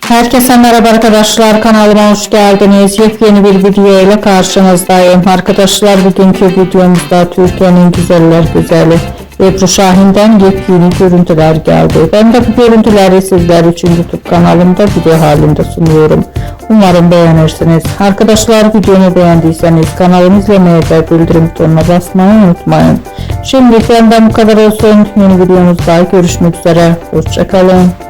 Herkese merhaba arkadaşlar, kanalıma hoş geldiniz. Yepyeni bir video ile karşınızdayım. Arkadaşlar, bugünkü videomuzda Türkiye'nin güzeller güzeli Ebru Şahin'den yepyeni görüntüler geldi. Ben de bu görüntüleri sizler için YouTube kanalımda video halinde sunuyorum. Umarım beğenirsiniz. Arkadaşlar, videomu beğendiyseniz kanalımı izlemeyi ve bildirim butonuna basmayı unutmayın. Şimdilik benden bu kadar olsun. Yeni videomuzda görüşmek üzere. Hoşça kalın.